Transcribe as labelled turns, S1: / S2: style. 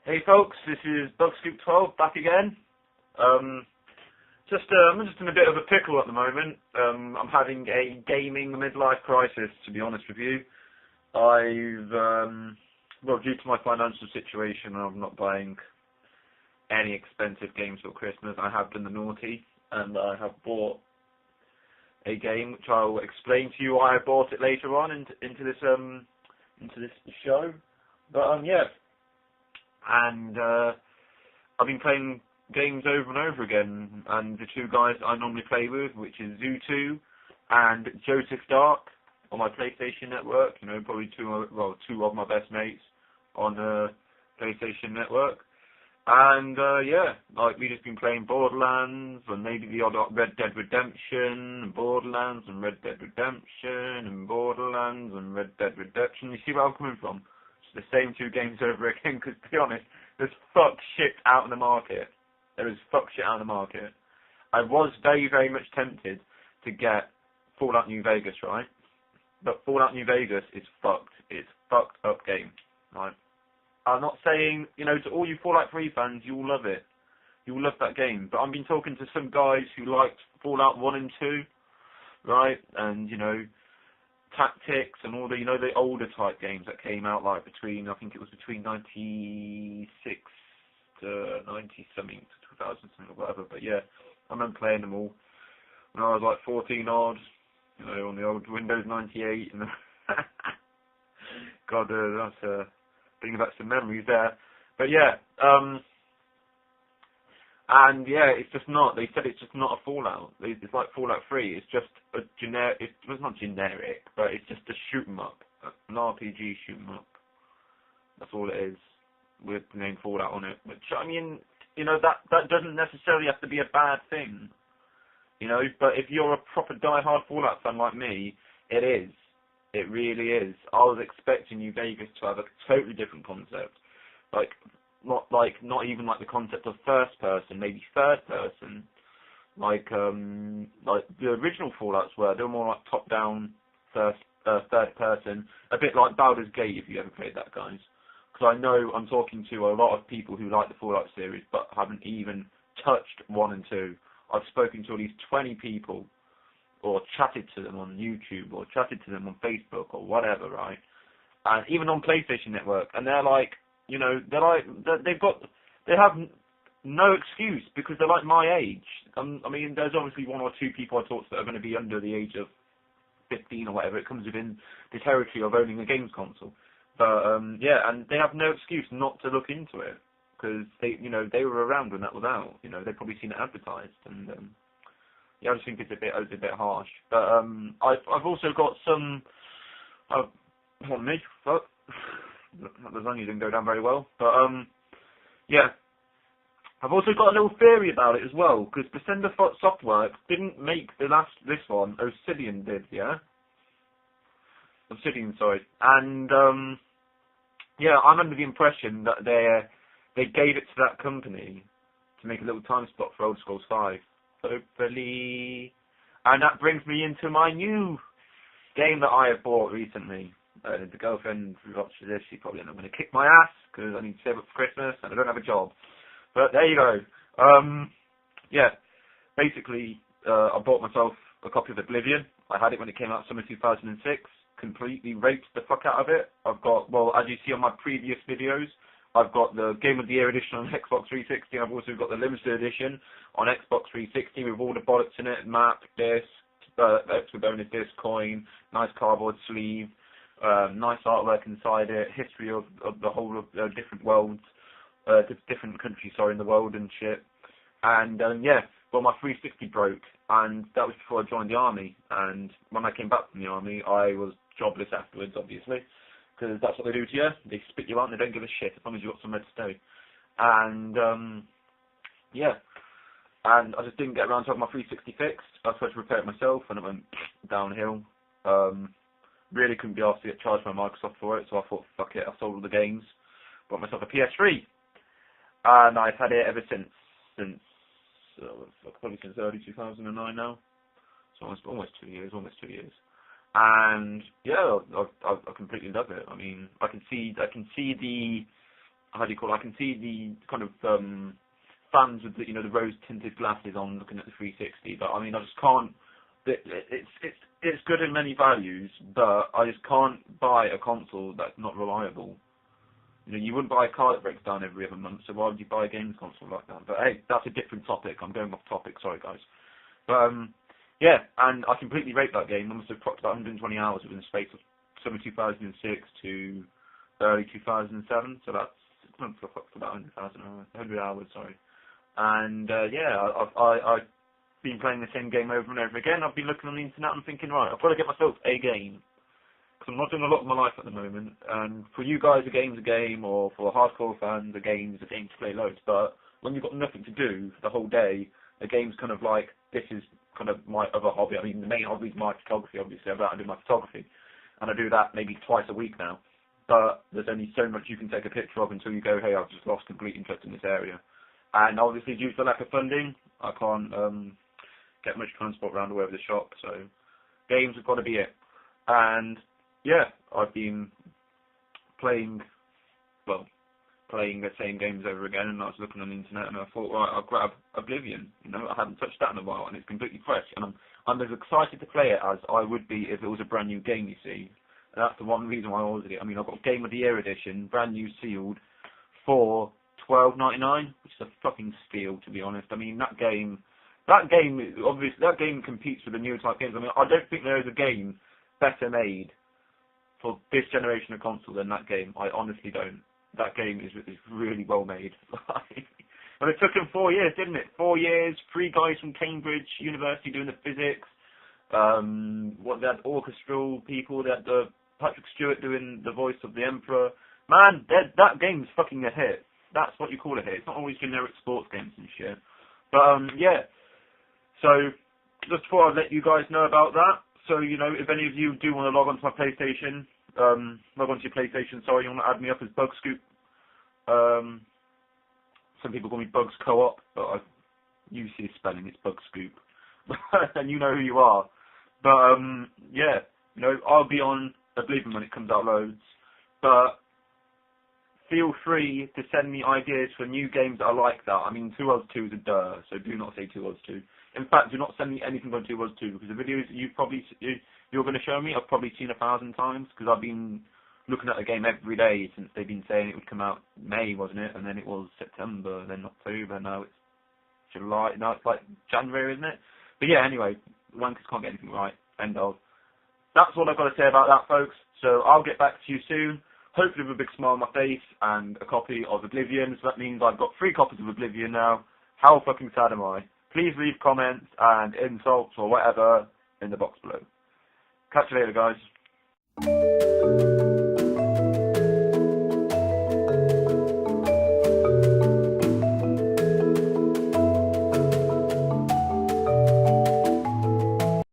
S1: Hey folks, this is Bugscoop12 back again. I'm just in a bit of a pickle at the moment. I'm having a gaming midlife crisis, to be honest with you. Due to my financial situation, I'm not buying any expensive games for Christmas. I have done the naughty, and I have bought a game which I'll explain to you why I bought it later on into this show. But yeah. And I've been playing games over and over again, and the two guys I normally play with, which is Zoo2 and Joseph Dark on my PlayStation Network, probably two of my best mates on the PlayStation Network. And we've just been playing Borderlands, and maybe the odd Red Dead Redemption, and Borderlands, and Red Dead Redemption, and Borderlands, and Red Dead Redemption. You see where I'm coming from? The same two games over again, because to be honest, there's fuck shit out in the market. There is fuck shit out in the market. I was very, very much tempted to get Fallout New Vegas, right? But Fallout New Vegas is fucked. It's a fucked up game, right? I'm not saying, to all you Fallout 3 fans, you'll love it. You'll love that game. But I've been talking to some guys who liked Fallout 1 and 2, right? And, Tactics and all the the older type games that came out between 96 to 90 something to 2000 something or whatever. But yeah, I remember playing them all when I was 14 odd, on the old Windows 98. And God, that's bringing back some memories there. But yeah, and yeah, it's just not. They said it's just not a Fallout. It's like Fallout 3. It's just a generic. It's not generic, but it's just a shoot 'em up, an RPG shoot 'em up. That's all it is, with the name Fallout on it. Which I mean, that doesn't necessarily have to be a bad thing, But if you're a proper die-hard Fallout fan like me, it is. It really is. I was expecting New Vegas to have a totally different concept, not even the concept of first person, maybe third person, like the original Fallouts were. They were more like top down, third person, a bit like Baldur's Gate, if you ever played that, guys. Because I know I'm talking to a lot of people who like the Fallout series but haven't even touched 1 and 2. I've spoken to at least 20 people, or chatted to them on YouTube, or chatted to them on Facebook, or whatever, right? And even on PlayStation Network, and they're like, they have no excuse because they're like my age. I mean, there's obviously 1 or 2 people I talk to that are going to be under the age of 15 or whatever. It comes within the territory of owning a games console. But yeah, and they have no excuse not to look into it because they were around when that was out. They've probably seen it advertised, and yeah, I just think it's a bit harsh. But I've also got some. Pardon me, fuck. That lasagna didn't go down very well, but yeah, I've also got a little theory about it as well, because Descender Softworks didn't make this one. Obsidian did, yeah. Obsidian, sorry, and yeah, I'm under the impression that they gave it to that company to make a little time spot for Old Scrolls 5, hopefully, and that brings me into my new game that I have bought recently. The girlfriend who watches this, she probably not going to kick my ass because I need to save up for Christmas and I don't have a job. But there you go. Yeah, basically, I bought myself a copy of Oblivion. I had it when it came out summer 2006. Completely raped the fuck out of it. I've got, as you see on my previous videos, I've got the Game of the Year edition on Xbox 360. I've also got the limited edition on Xbox 360 with all the bollocks in it, map, disc, extra bonus disc, coin, nice cardboard sleeve. Nice artwork inside it, history of the whole of different worlds, different countries, in the world and shit. And yeah, my 360 broke, and that was before I joined the army. And when I came back from the army, I was jobless afterwards, obviously, because that's what they do to you. They spit you out and they don't give a shit as long as you've got somewhere to stay. And yeah, and I just didn't get around to having my 360 fixed. I was supposed to repair it myself, and it went downhill. Really couldn't be asked to get charged by Microsoft for it, so I thought, fuck it, I sold all the games, bought myself a PS3, and I've had it ever since probably since early 2009 now, so almost 2 years, and yeah, I completely love it. I mean, I can see how do you call it? I can see the kind of fans with the, you know, the rose tinted glasses on looking at the 360, but I mean I just can't. It's good in many values, but I just can't buy a console that's not reliable. You know, you wouldn't buy a car that breaks down every other month, so why would you buy a games console like that? But hey, that's a different topic. I'm going off topic, sorry guys. But yeah, and I completely rate that game. I must have clocked about 120 hours within the space of summer 2006 to early 2007, so that's 6 months. I clocked about 100 hours, sorry. And yeah, I've been playing the same game over and over again. I've been looking on the internet and thinking, right, I've got to get myself a game. Because I'm not doing a lot of my life at the moment. And for you guys, a game's a game, or for hardcore fans, a game's a game to play loads. But when you've got nothing to do the whole day, a game's kind of like, this is kind of my other hobby. I mean, the main hobby is my photography, obviously. I do my photography. And I do that maybe twice a week now. But there's only so much you can take a picture of until you go, hey, I've just lost complete interest in this area. And obviously, due to the lack of funding, I can't get much transport around all over the shop. So games have got to be it. And yeah, I've been playing the same games over again, and I was looking on the internet and I thought, right, I'll grab Oblivion. You know, I haven't touched that in a while, and it's completely fresh. And I'm as excited to play it as I would be if it was a brand new game, you see. And that's the one reason why I ordered it. I mean, I've got Game of the Year edition, brand new sealed, for $12.99, which is a fucking steal, to be honest. I mean, that game competes with the newer type games. I mean, I don't think there is a game better made for this generation of console than that game. I honestly don't. That game is really well made. And it took him 4 years, didn't it? 4 years, 3 guys from Cambridge University doing the physics. They had orchestral people. They had Patrick Stewart doing the voice of the Emperor. Man, that game's fucking a hit. That's what you call a hit. It's not always generic sports games and shit. But yeah. So just thought I'd let you guys know about that. So, you know, if any of you do want to log on to my PlayStation, log on to your PlayStation, sorry, you want to add me up as Bug Scoop. Some people call me Bugs Co-op, but you see the spelling, it's Bug Scoop. And you know who you are. But, yeah, you know, I'll be on Oblivion when it comes out loads. But feel free to send me ideas for new games that are like that. I mean, 2 Odds 2 is a duh, so do not say 2 Odds 2. In fact, do not send me anything on 2 Odds 2, because the videos that you're going to show me, I've probably seen 1,000 times, because I've been looking at the game every day since they've been saying it would come out May, wasn't it? And then it was September, then October, now it's July, now it's like January, isn't it? But yeah, anyway, wankers can't get anything right. End of. That's all I've got to say about that, folks. So I'll get back to you soon, hopefully with a big smile on my face and a copy of Oblivion. So that means I've got 3 copies of Oblivion now. How fucking sad am I? Please leave comments and insults or whatever in the box below. Catch you later, guys.